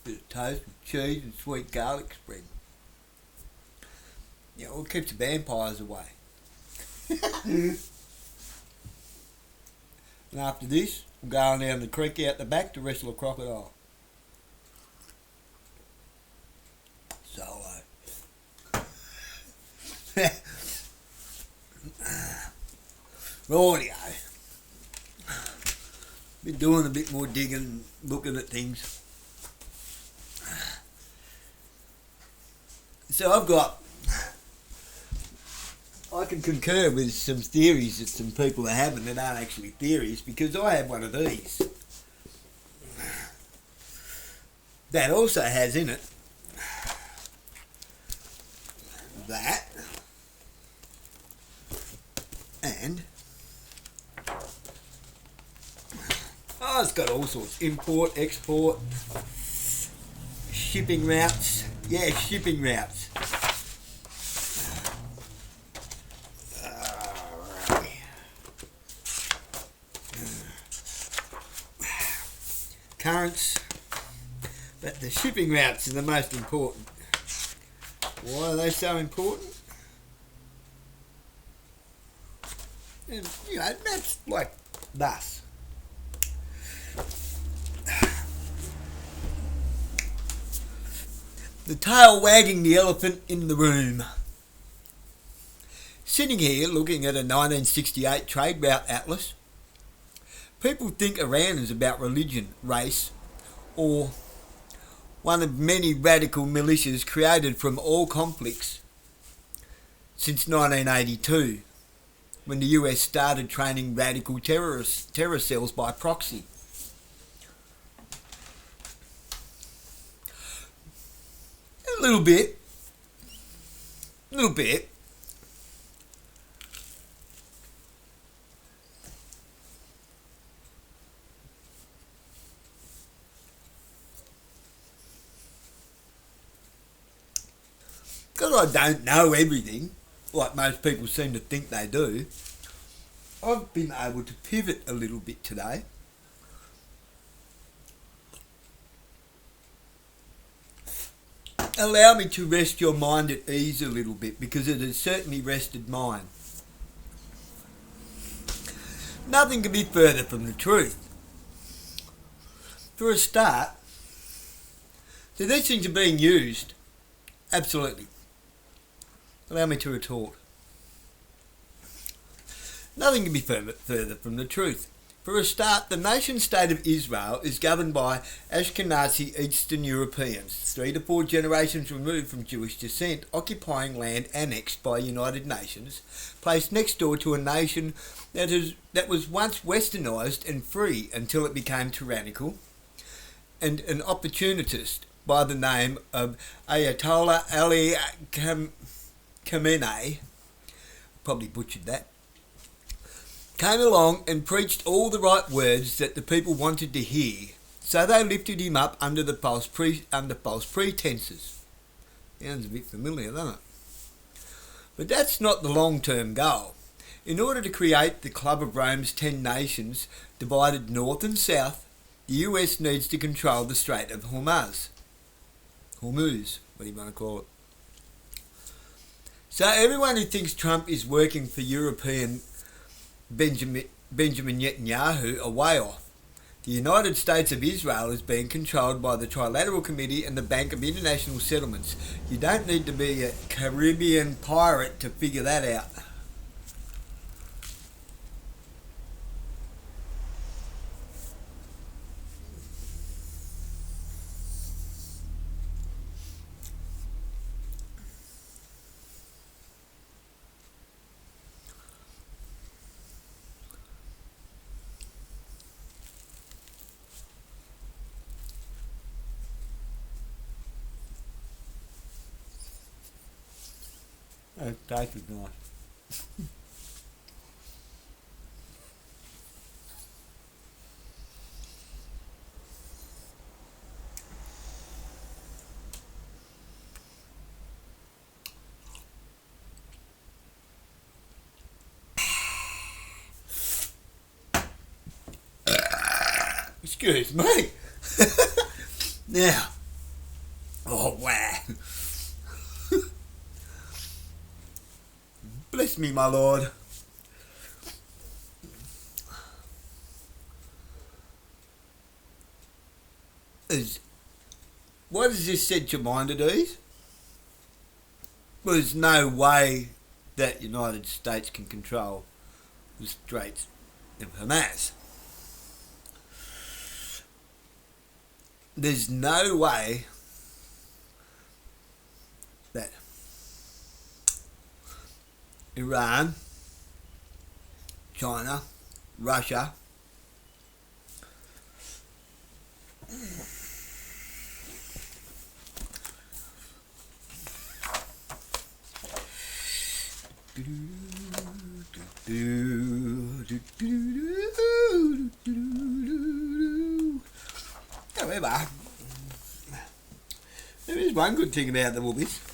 Bit of toast with cheese and sweet garlic spread. You know, it keeps the vampires away. And after this, I'm going down the creek out the back to wrestle a crocodile. Solo. Rightio. Been doing a bit more digging, looking at things. So I can concur with some theories that some people are having that aren't actually theories, because I have one of these. That also has in it that and it's got all sorts. Import, export, shipping routes. Yeah, shipping routes. Currents, but the shipping routes are the most important. Why are they so important? And, you know, that's like thus. The tail wagging the elephant in the room. Sitting here looking at a 1968 trade route atlas, people think Iran is about religion, race, or one of many radical militias created from all conflicts since 1982, when the US started training radical terror cells by proxy. A little bit. Because I don't know everything, like most people seem to think they do, I've been able to pivot a little bit today. Allow me to rest your mind at ease a little bit, because it has certainly rested mine. Nothing can be further from the truth. For a start, so these things are being used. Absolutely. Allow me to retort. Nothing can be further from the truth. For a start, the nation-state of Israel is governed by Ashkenazi Eastern Europeans, 3 to 4 generations removed from Jewish descent, occupying land annexed by United Nations, placed next door to a nation that was once westernised and free until it became tyrannical, and an opportunist by the name of Ayatollah Ali Khamenei, probably butchered that, came along and preached all the right words that the people wanted to hear, so they lifted him up under false pretences. Sounds a bit familiar, doesn't it? But that's not the long-term goal. In order to create the Club of Rome's 10 nations, divided north and south, the US needs to control the Strait of Hormuz. Hormuz, what do you want to call it? So everyone who thinks Trump is working for European Benjamin Netanyahu are way off. The United States of Israel is being controlled by the Trilateral Committee and the Bank of International Settlements. You don't need to be a Caribbean pirate to figure that out. That is nice. Excuse me. Now, Oh, wow. Bless me, my Lord. What has this set your mind at ease? Well, there's no way that United States can control the Straits of Hormuz. There's no way that Iran, China, Russia, however, there is one good thing about the Woobies.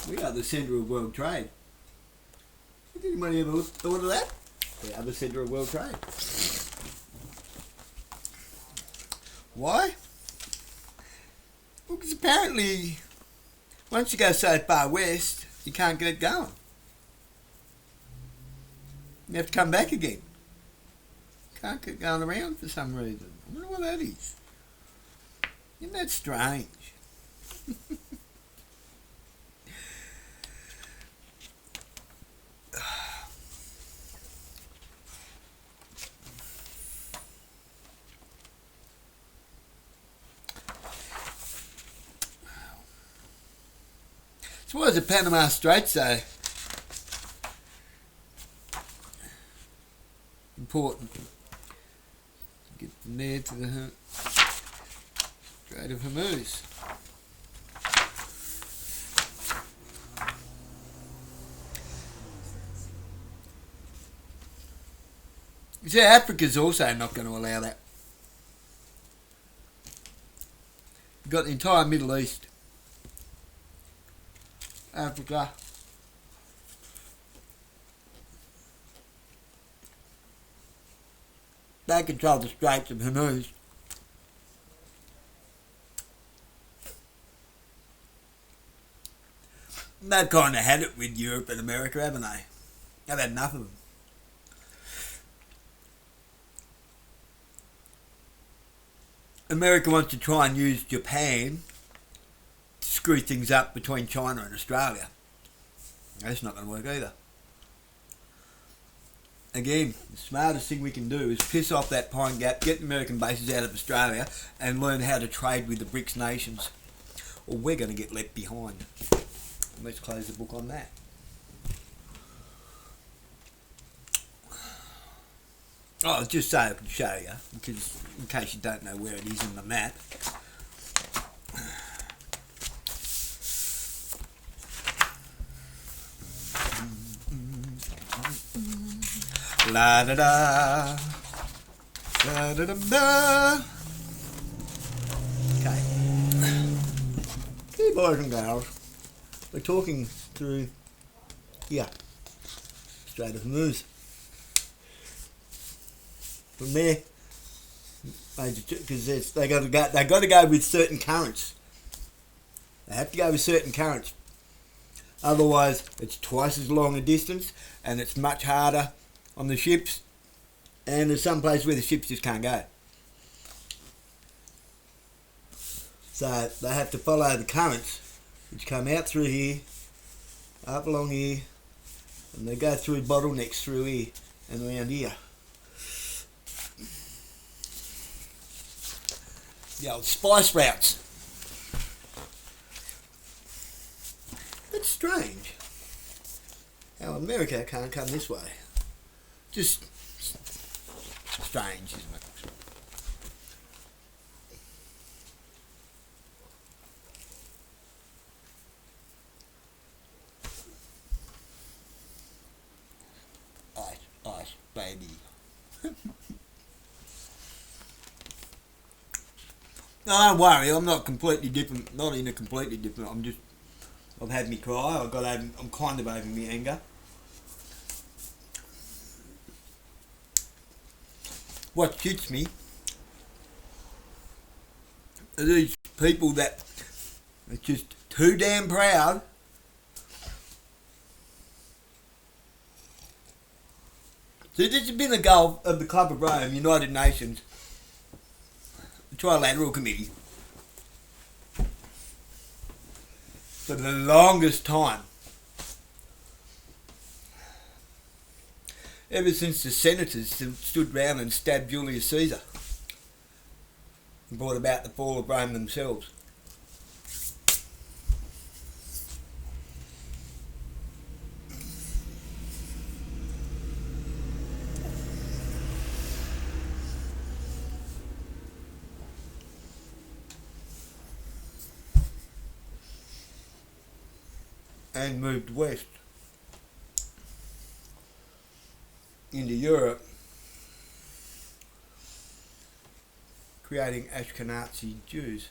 We are the centre of world trade. Has anybody ever thought of that? We are the centre of world trade. Why? Well, because apparently once you go so far west, you can't get going. You have to come back again. Can't get going around for some reason. I wonder what that is. Isn't that strange? So why is the Panama Strait so important? Get from there to the Strait of Hormuz. You see, Africa's also not going to allow that. You've got the entire Middle East, Africa, they control the Straits of Hormuz. They've kind of had it with Europe and America, haven't they? They've had enough of them. America wants to try and use Japan to screw things up between China and Australia. That's not going to work either. Again, the smartest thing we can do is piss off that Pine Gap, get the American bases out of Australia and learn how to trade with the BRICS nations, or we're going to get left behind. Let's close the book on that. Oh, just so I can show you, because in case you don't know where it is in the map. La da da, da da da da. Okay. Okay, boys and girls, we're talking through here, Strait of Hormuz. From there, because they got to go with certain currents. They have to go with certain currents. Otherwise, it's twice as long a distance, and it's much harder on the ships. And there's some places where the ships just can't go. So they have to follow the currents, which come out through here, up along here, and they go through bottlenecks through here and around here. The old spice routes. It's strange how America can't come this way. Just strange, isn't it? Ice, baby. No, don't worry, I'm not completely different, not in a completely different, I've had me cry, I'm kind of over my anger. What shits me are these people that It's just too damn proud. So this has been a goal of the Club of Rome, United Nations, the Trilateral Committee, for the longest time. Ever since the senators stood round and stabbed Julius Caesar and brought about the fall of Rome themselves. And moved west into Europe, creating Ashkenazi Jews.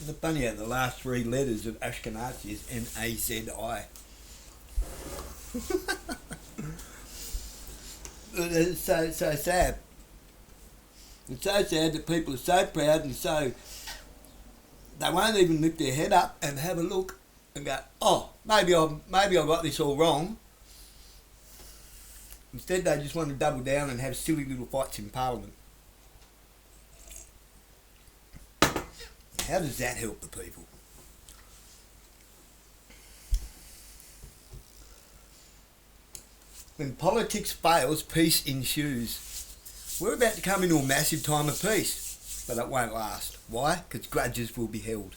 It's funny how the last three letters of Ashkenazi is N-A-Z-I. It's so sad. It's so sad that people are so proud and so they won't even lift their head up and have a look and go, oh, maybe I got this all wrong. Instead, they just want to double down and have silly little fights in Parliament. How does that help the people? When politics fails, peace ensues. We're about to come into a massive time of peace, but it won't last. Why? Because grudges will be held.